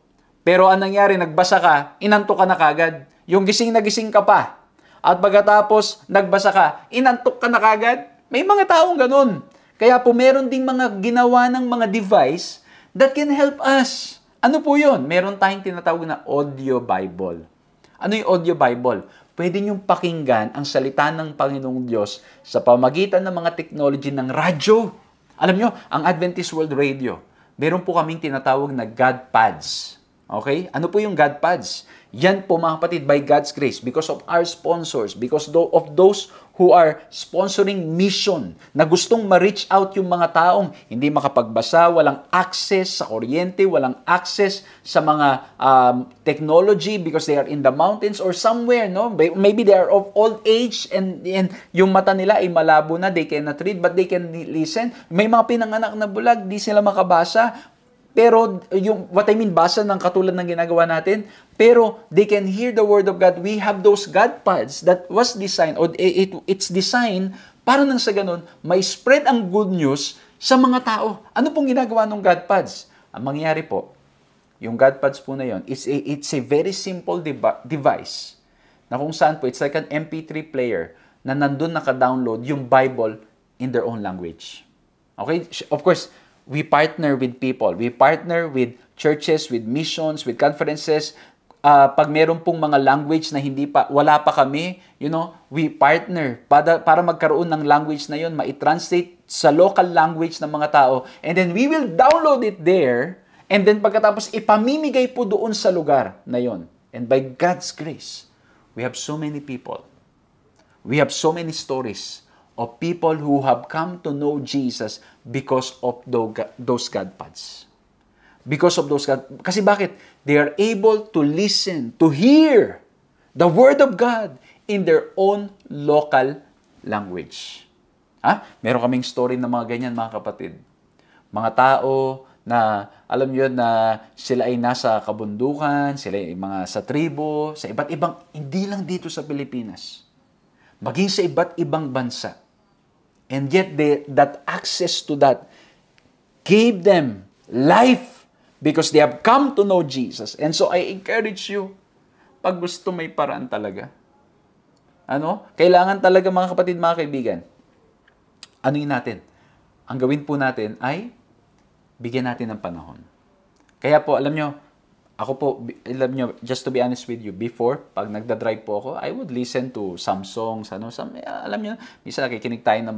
Speaker 1: Pero anong nangyari, nagbasa ka, inantok ka na kagad. Yung gising na gising ka pa. At pagkatapos, nagbasa ka, inantok ka na kagad. May mga taong ganun. Kaya po meron ding mga ginawa ng mga device that can help us. Ano po yun? Meron tayong tinatawag na audio Bible. Ano yung audio Bible? Pwede niyong pakinggan ang salita ng Panginoong Diyos sa pamagitan ng mga technology ng radyo. Alam niyo, ang Adventist World Radio, meron po kaming tinatawag na God Pads. Okay? Ano po yung God Pads? Yan po mga kapatid, by God's grace, because of our sponsors, because of those who are sponsoring mission, na gustong ma-reach out yung mga taong hindi makapagbasa, walang access sa kuryente, walang access sa mga technology because they are in the mountains or somewhere, no? Maybe they are of old age and yung mata nila ay malabo na, they cannot read, but they can listen. May mga pinanganak na bulag, di sila makabasa. Pero, what I mean, basa ng katulad ng ginagawa natin, pero they can hear the Word of God. We have those God Pads that was designed, or it's designed para nang sa ganun, may spread ang good news sa mga tao. Ano pong ginagawa ng God Pads? Ang mangyayari po, yung God Pads po na yon, it's a very simple device na kung saan po, it's like an MP3 player na nandun naka-download yung Bible in their own language. Okay? Of course, we partner with people. We partner with churches, with missions, with conferences. Pag meron pong mga language na wala pa kami, we partner para magkaroon ng language na yun, ma-translate sa local language ng mga tao. And then we will download it there. And then pagkatapos ipamimigay po doon sa lugar na yun. And by God's grace, we have so many people. We have so many stories of people who have come to know Jesus because of those God Pads. Because of those God. Kasi bakit? They are able to listen, to hear the Word of God in their own local language. Meron kaming story na mga ganyan, mga kapatid. Mga tao na, alam nyo na sila ay nasa kabundukan, sila ay mga sa tribo, sa iba't ibang, hindi lang dito sa Pilipinas, maging sa iba't ibang bansa. And yet, that access to that gave them life because they have come to know Jesus. And so, I encourage you, pag gusto may paraan talaga. Kailangan talaga mga kapatid, mga kaibigan. Ano yun natin? Ang gawin po natin ay bigyan natin ng panahon. Kaya po, alam nyo, just to be honest with you, before, pag nagda-drive po ako, I would listen to some songs, alam nyo, minsan nakikinig tayo ng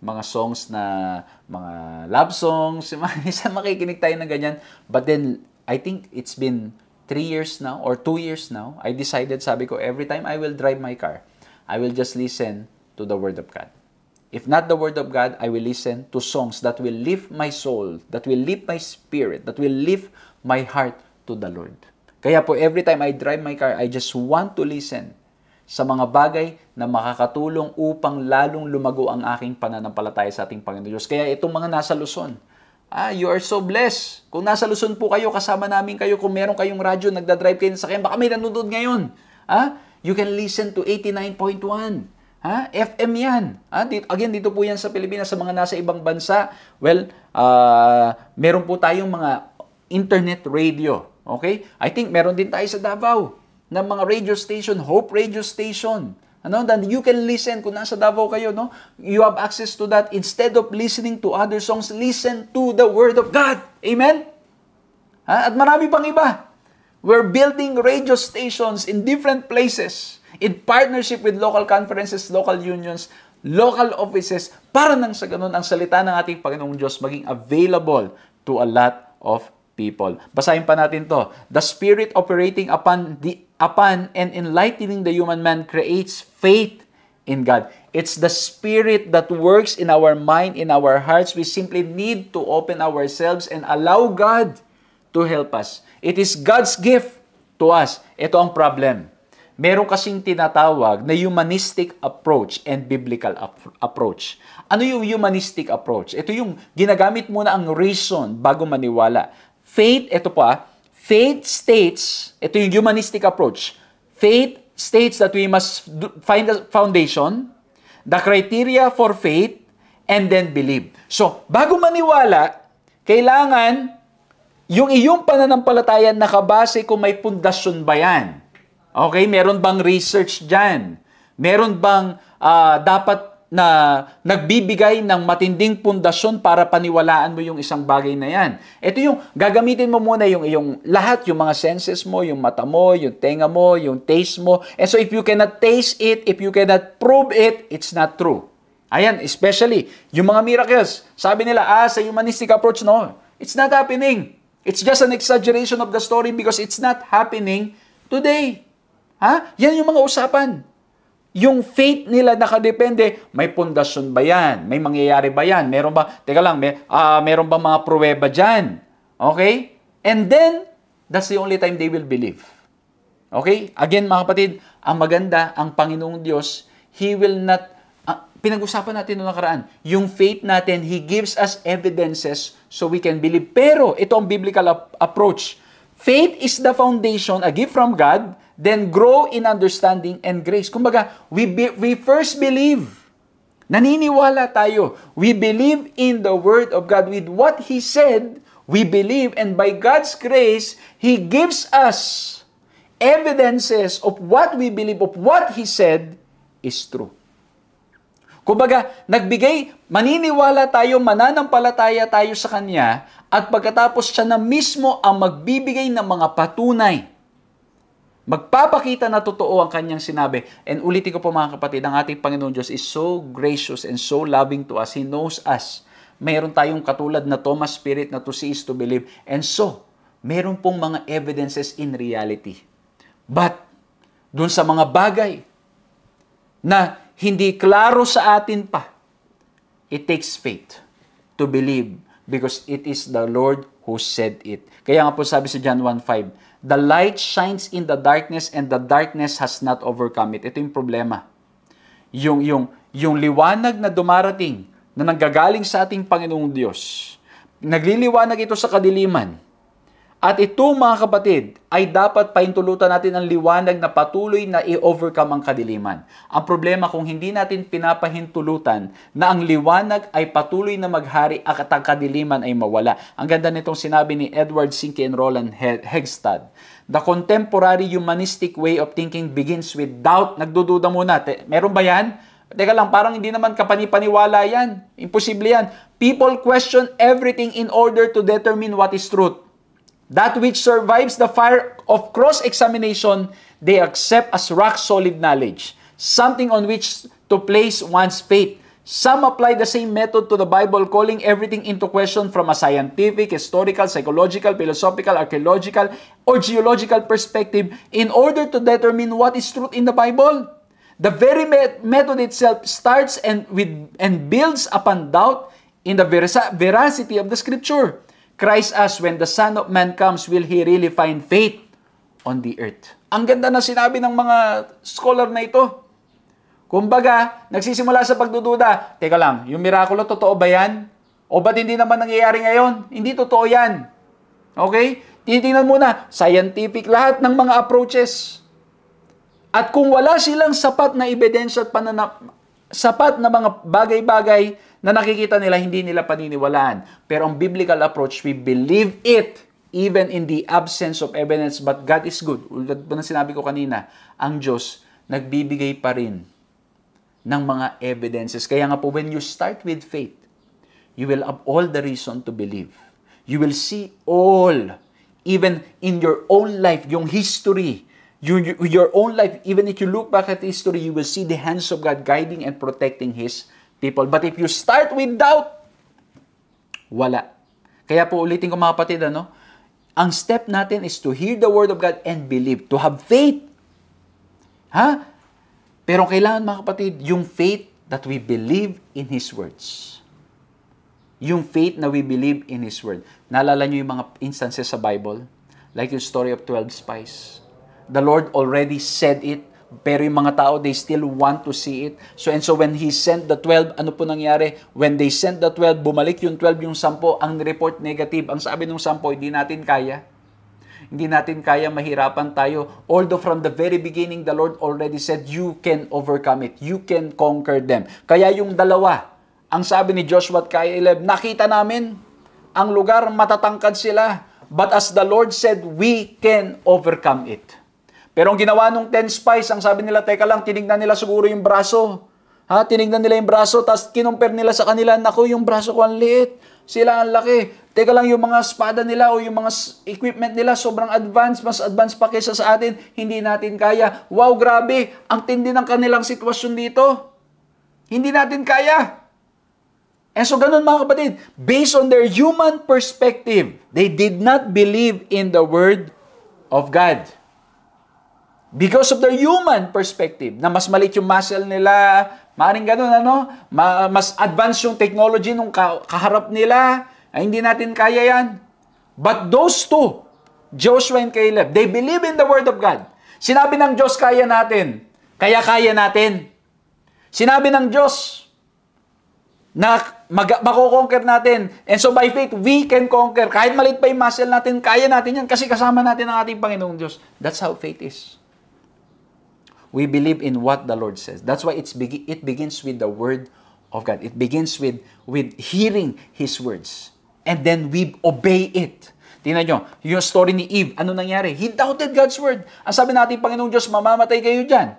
Speaker 1: mga songs na, mga love songs, minsan makikinig tayo ng ganyan, but then, I think it's been 3 years now or 2 years now, I decided, sabi ko, every time I will drive my car, I will just listen to the Word of God. If not the Word of God, I will listen to songs that will lift my soul, that will lift my spirit, that will lift my heart to the Lord. Kaya po, every time I drive my car, I just want to listen sa mga bagay na makakatulong upang lalong lumago ang aking pananampalataya sa ating Panginoon Diyos. Kaya itong mga nasa Luzon, you are so blessed. Kung nasa Luzon po kayo, kasama namin kayo. Kung meron kayong radyo, nagdadrive kayo sa sakyan, baka may nanonood ngayon. You can listen to 89.1. FM yan. Dito po yan sa Pilipinas, sa mga nasa ibang bansa. Well, meron po tayong mga internet radio. Okay? I think meron din tayo sa Davao ng mga radio station, Hope Radio Station. Then you can listen kung nasa Davao kayo, no? You have access to that. Instead of listening to other songs, listen to the Word of God. Amen? At marami pang iba. We're building radio stations in different places in partnership with local conferences, local unions, local offices, para nang sa ganun ang salita ng ating Panginoong Diyos maging available to a lot of people. Basahin pa natin to. The Spirit operating upon and enlightening the human man creates faith in God. It's the Spirit that works in our mind, in our hearts. We simply need to open ourselves and allow God to help us. It is God's gift to us. Ito ang problem. Meron kasing tinatawag na humanistic approach and biblical approach. Ano yung humanistic approach? Ito yung ginagamit muna ang reason bago maniwala. Faith, ito pa, faith states, ito yung humanistic approach. Faith states that we must find a foundation, the criteria for faith, and then believe. So, bago maniwala, kailangan yung iyong pananampalataya nakabase kung may pundasyon ba yan. Okay? Meron bang research dyan? Meron bang dapat na nagbibigay ng matinding pundasyon para paniwalaan mo yung isang bagay na yan? Ito yung gagamitin mo muna yung lahat, yung mga senses mo, yung mata mo, yung tenga mo, yung taste mo. And so if you cannot taste it, if you cannot prove it, it's not true. Ayan, especially yung mga miracles. Sabi nila, sa humanistic approach, no, it's not happening. It's just an exaggeration of the story because it's not happening today. Yan yung mga usapan. Yung faith nila nakadepende, may pundasyon ba yan? May mangyayari ba yan? Meron ba, meron ba mga pruweba dyan? Okay? And then, that's the only time they will believe. Okay? Again, mga kapatid, ang maganda, ang Panginoong Diyos, He will not, pinag-usapan natin noong nakaraan, yung faith natin, He gives us evidences so we can believe. Pero, ito ang biblical approach. Faith is the foundation, a gift from God, then grow in understanding and grace. Kumbaga, we first believe. Naniniwala tayo. We believe in the Word of God. With what He said, we believe. And by God's grace, He gives us evidences of what we believe, of what He said is true. Kumbaga, maniniwala tayo, mananampalataya tayo sa Kanya, at pagkatapos siya na mismo ang magbibigay ng mga patunay. Magpapakita na totoo ang Kanyang sinabi. And ulitin ko po mga kapatid, ang ating Panginoon Diyos is so gracious and so loving to us. He knows us. Mayroon tayong katulad na Thomas Spirit na to see is to believe. And so, mayroon pong mga evidences in reality. But, dun sa mga bagay na hindi klaro sa atin pa, it takes faith to believe because it is the Lord who said it. Kaya nga po sabi sa John 1:5, the light shines in the darkness and the darkness has not overcome it. Ito yung problema. Yung liwanag na dumarating na nanggagaling sa ating Panginoong Diyos, nagliliwanag ito sa kadiliman. At ito mga kapatid, ay dapat pahintulutan natin ang liwanag na patuloy na i-overcome ang kadiliman. Ang problema kung hindi natin pinapahintulutan na ang liwanag ay patuloy na maghari at ang kadiliman ay mawala. Ang ganda nitong sinabi ni Edward Cinque and Roland Hegstad. The contemporary humanistic way of thinking begins with doubt. Nagdududa muna. Meron ba yan? Teka lang, parang hindi naman kapani-paniwala yan. Imposible yan. People question everything in order to determine what is truth. That which survives the fire of cross-examination, they accept as rock-solid knowledge, something on which to place one's faith. Some apply the same method to the Bible, calling everything into question from a scientific, historical, psychological, philosophical, archaeological, or geological perspective in order to determine what is truth in the Bible. The very method itself starts and builds upon doubt in the veracity of the Scripture. Christ asks, when the Son of Man comes, will He really find faith on the earth? Ang ganda na sinabi ng mga scholar na ito. Kumbaga, nagsisimula sa pagdududa, teka lang, yung mirakulo, totoo ba yan? O ba't hindi naman nangyayari ngayon? Hindi totoo yan. Okay? Titingnan muna, scientific lahat ng mga approaches. At kung wala silang sapat na ebidensya at sapat na mga bagay-bagay na nakikita nila, hindi nila paniniwalaan. Pero ang biblical approach, we believe it even in the absence of evidence. But God is good. Ulad po na sinabi ko kanina, ang Diyos nagbibigay pa rin ng mga evidences. Kaya nga po, when you start with faith, you will have all the reason to believe. You will see all, even in your own life, yung history, your own life, even if you look back at history, you will see the hands of God guiding and protecting His people. But if you start with doubt, wala. Kaya po ulitin ko mga kapatid, ang step natin is to hear the Word of God and believe, to have faith. Ha? Pero kailangan mga kapatid, yung faith that we believe in His words. Yung faith na we believe in His word. Naalala nyo yung mga instances sa Bible? Like yung story of 12 spies. The Lord already said it, pero yung mga tao, they still want to see it. So when He sent the 12, ano po nangyari? When they sent the 12, bumalik yung 12, yung 10, ang report negative. Ang sabi ng 10, hindi natin kaya. Hindi natin kaya, mahirapan tayo. Although from the very beginning, the Lord already said, you can overcome it. You can conquer them. Kaya yung dalawa, ang sabi ni Joshua at Caleb, nakita namin, ang lugar, matatangkad sila. But as the Lord said, we can overcome it. Pero ang ginawa nung 10 spies, ang sabi nila, teka lang, tinignan nila siguro yung braso. Tinignan nila yung braso, tapos kinumpir nila sa kanila, naku, yung braso ko ang liit. Sila ang laki. Teka lang, yung mga espada nila o yung mga equipment nila sobrang advanced, mas advanced pa kaysa sa atin, hindi natin kaya. Wow, grabe, ang tindi ng kanilang sitwasyon dito. Hindi natin kaya. And so ganun mga kapatid, based on their human perspective, they did not believe in the Word of God. Because of their human perspective, na mas maliit yung muscle nila, maaaring ganun, mas advanced yung technology nung kaharap nila, ay hindi natin kaya yan. But those two, Joshua and Caleb, they believe in the Word of God. Sinabi ng Diyos, kaya natin. Kaya kaya natin. Sinabi ng Diyos na mako-conquer natin. And so by faith, we can conquer. Kahit maliit pa yung muscle natin, kaya natin yan kasi kasama natin ang ating Panginoong Diyos. That's how faith is. We believe in what the Lord says. That's why it begins with the Word of God. It begins with hearing His words. And then we obey it. Tingnan nyo, yung story ni Eve, ano nangyari? He doubted God's word. Ang sabi natin, Panginoong Diyos, mamamatay kayo dyan.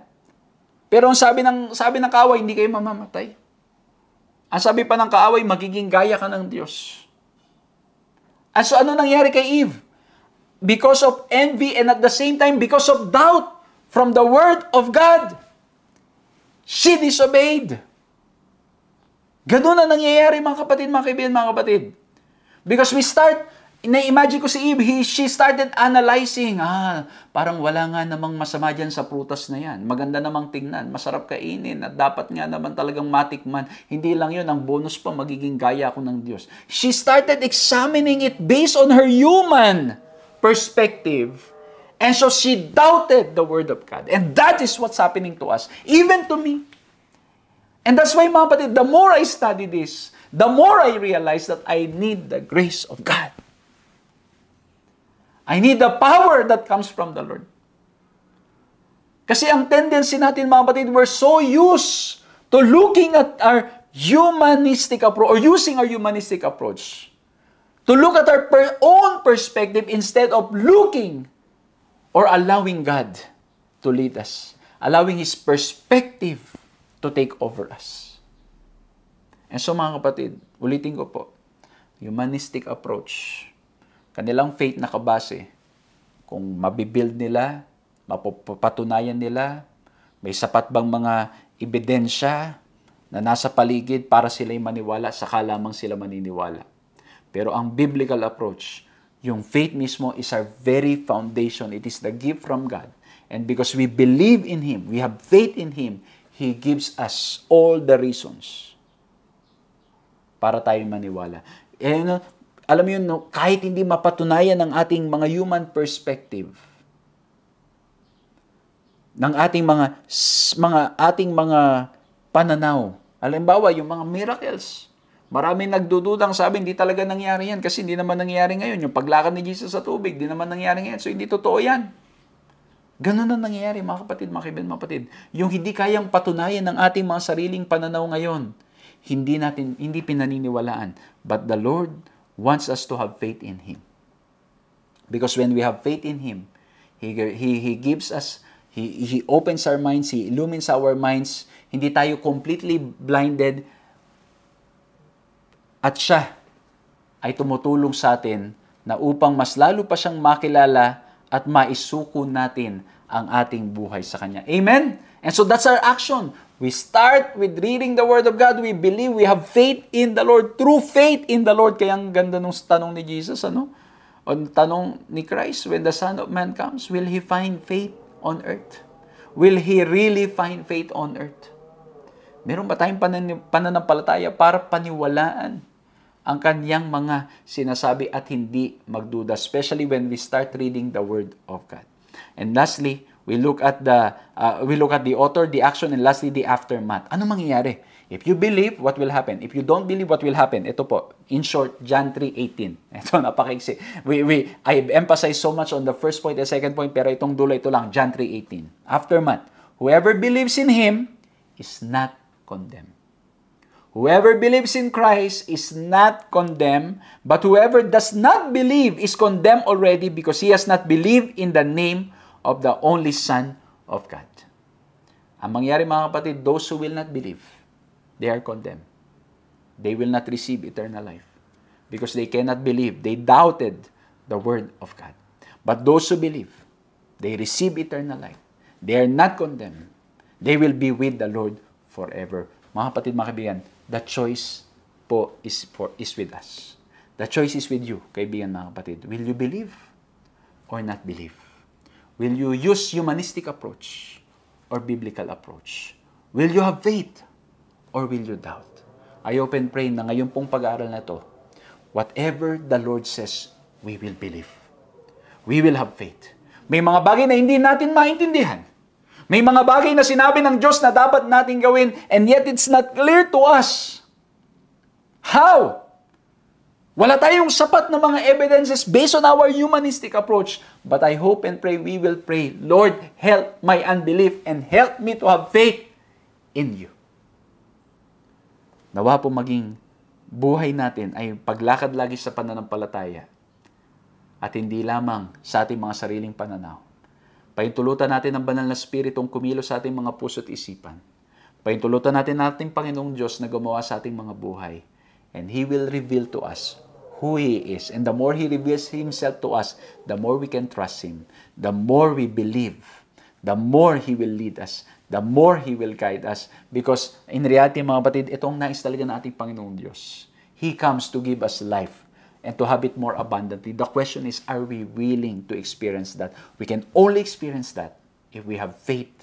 Speaker 1: Pero ang sabi ng kaaway, hindi kayo mamamatay. Ang sabi pa ng kaaway, magiging gaya ka ng Diyos. And so ano nangyari kay Eve? Because of envy and at the same time, because of doubt from the Word of God, she disobeyed. Ganun ang nangyayari mga kapatid, mga kaibigan, mga kapatid. Because na-imagine ko si Eve, she started analyzing, parang wala nga namang masama dyan sa prutas na yan. Maganda namang tingnan, masarap kainin, at dapat nga naman talagang matikman. Hindi lang yun, ang bonus pa, magiging gaya ako ng Diyos. She started examining it based on her human perspective. And so she doubted the Word of God. And that is what's happening to us, even to me. And that's why, mga kapatid, the more I study this, the more I realize that I need the grace of God. I need the power that comes from the Lord. Kasi ang tendency natin, mga kapatid, we're so used to looking at our humanistic approach, or using our humanistic approach, to look at our own perspective instead of looking or allowing God to lead us, allowing His perspective to take over us. And so mga kapatid, ulitin ko po, humanistic approach, kanilang faith nakabase kung mabibuild nila, mapapatunayan nila, may sapat bang mga ebidensya na nasa paligid para sila'y maniwala, saka lamang sila maniniwala. Pero ang biblical approach, yung faith mismo is our very foundation. It is the gift from God. And because we believe in Him, we have faith in Him, He gives us all the reasons para tayo maniwala. Alam mo yun, no? Kahit hindi mapatunayan ng ating mga human perspective, ng ating mga pananaw. Halimbawa, yung mga miracles. Maraming nagdududang sabi, hindi talaga nangyari yan kasi hindi naman nangyari ngayon. Yung paglakad ni Jesus sa tubig, hindi naman nangyari ngayon. So, hindi totoo yan. Ganun na nangyayari, mga kapatid, mga kaibigan, mga kapatid. Yung hindi kayang patunayan ng ating mga sariling pananaw ngayon, hindi pinaniniwalaan. But the Lord wants us to have faith in Him. Because when we have faith in Him, He gives us, He opens our minds, He illumines our minds. Hindi tayo completely blinded. At siya ay tumutulong sa atin na upang mas lalo pa siyang makilala at maisuko natin ang ating buhay sa Kanya. Amen? And so that's our action. We start with reading the Word of God. We believe, we have faith in the Lord. True faith in the Lord. Kaya ang ganda nung tanong ni Jesus, O tanong ni Christ, when the Son of Man comes, will He find faith on earth? Will He really find faith on earth? Meron ba tayong pananampalataya para paniwalaan ang Kanyang mga sinasabi at hindi magduda, especially when we start reading the Word of God. And lastly, we look at the author, the action, and lastly, the aftermath. Ano mangyayari? If you believe, what will happen? If you don't believe, what will happen? Ito po, in short, John 3:18. Ito, napakaiksi. I emphasize so much on the first point and second point, pero itong dulo, ito lang, John 3:18. Aftermath. Whoever believes in Him is not condemned. Whoever believes in Christ is not condemned, but whoever does not believe is condemned already because he has not believed in the name of the only Son of God. Ang mangyari, mga kapatid, those who will not believe, they are condemned. They will not receive eternal life because they cannot believe. They doubted the Word of God. But those who believe, they receive eternal life. They are not condemned. They will be with the Lord forever. Mga kapatid, mga kaibigan, the choice po is with us. The choice is with you, kaibigan, mga kapatid. Will you believe or not believe? Will you use humanistic approach or biblical approach? Will you have faith or will you doubt? I hope and pray na ngayon pong pag-aaral na to, whatever the Lord says, we will believe. We will have faith. May mga bagay na hindi natin maintindihan. May mga bagay na sinabi ng Diyos na dapat natin gawin and yet it's not clear to us. How? Wala tayong sapat na mga evidences based on our humanistic approach. But I hope and pray, we will pray, Lord, help my unbelief and help me to have faith in You. Nawa po maging buhay natin ay paglakad lagi sa pananampalataya at hindi lamang sa ating mga sariling pananaw. Pahintulutan natin ang banal na Spiritong kumilos sa ating mga puso't isipan. Pahintulutan natin ating Panginoong Diyos na gumawa sa ating mga buhay. And He will reveal to us who He is. And the more He reveals Himself to us, the more we can trust Him. The more we believe, the more He will lead us. The more He will guide us. Because in reality, mga batid, itong nais talaga ng ating Panginoong Diyos. He comes to give us life and to have it more abundantly. The question is, are we willing to experience that? We can only experience that if we have faith,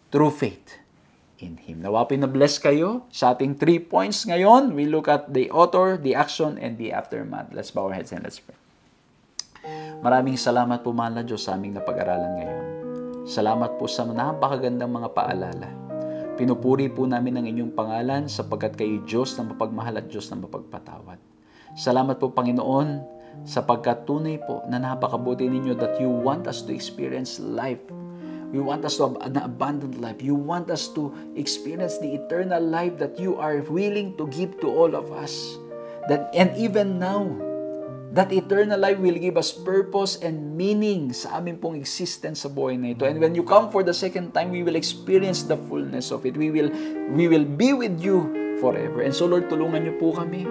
Speaker 1: true faith in Him. Nawa na-bless kayo sa ating 3 points ngayon. We look at the author, the action, and the aftermath. Let's bow our heads and let's pray. Maraming salamat po, mahal na Diyos, sa aming napag-aralan ngayon. Salamat po sa napakagandang mga paalala. Pinupuri po namin ang inyong pangalan sapagkat kayo Diyos na mapagmahal at Diyos na mapagpatawad. Salamat po, Panginoon, sapagkat tunay po na napakabuti ninyo that you want us to experience life. You want us to have an abundant life. You want us to experience the eternal life that you are willing to give to all of us. And even now, that eternal life will give us purpose and meaning sa aming pong existence sa buhay na ito. And when you come for the second time, we will experience the fullness of it. We will be with you forever. And so, Lord, tulungan niyo po kami.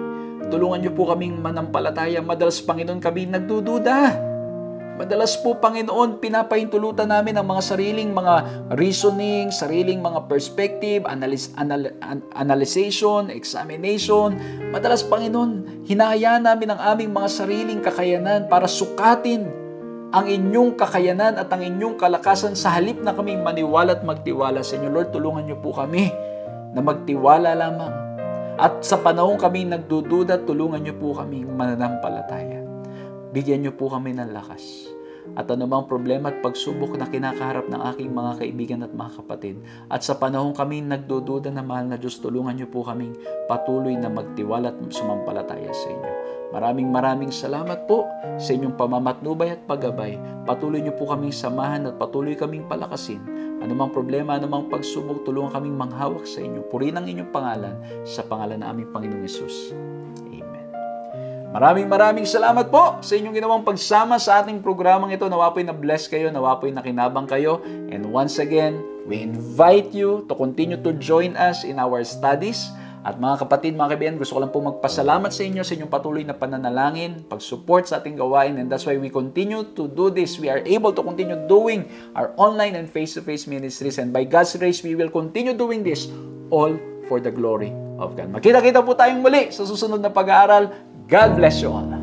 Speaker 1: Tulungan niyo po kaming manampalataya. Madalas, Panginoon, kami nagdududa. Madalas po, Panginoon, pinapahintulutan namin ang mga sariling mga reasoning, sariling mga perspective, analyzation, examination. Madalas, Panginoon, hinahayaan namin ang aming mga sariling kakayanan para sukatin ang inyong kakayanan at ang inyong kalakasan sa halip na kaming maniwala at magtiwala sa inyo. Lord, tulungan niyo po kami na magtiwala lamang. At sa panahon kami nagdududa, tulungan niyo po kami mananampalataya. Bigyan niyo po kami ng lakas. At anumang problema at pagsubok na kinakaharap ng aking mga kaibigan at mga kapatid. At sa panahon kami nagdududa na mahal na Diyos, tulungan niyo po kaming patuloy na magtiwala at sumampalataya sa inyo. Maraming salamat po sa inyong pamamatnubay at paggabay. Patuloy niyo po kaming samahan at patuloy kaming palakasin. Anumang problema, anumang pagsubok, tulungan kaming manghawak sa inyo. Purihin ang inyong pangalan sa pangalan ng aming Panginoong Hesus. Amen. Maraming salamat po sa inyong ginawang pagsama sa ating programang ito. Nawa po'y na-bless kayo, nawa po'y nakinabang kayo. And once again, we invite you to continue to join us in our studies. At mga kapatid, mga kaibigan, gusto ko lang po magpasalamat sa inyo sa inyong patuloy na pananalangin, pag-support sa ating gawain, and that's why we continue to do this. We are able to continue doing our online and face-to-face ministries, and by God's grace, we will continue doing this all for the glory of God. Makita-kita po tayong muli sa susunod na pag-aaral. God bless you all.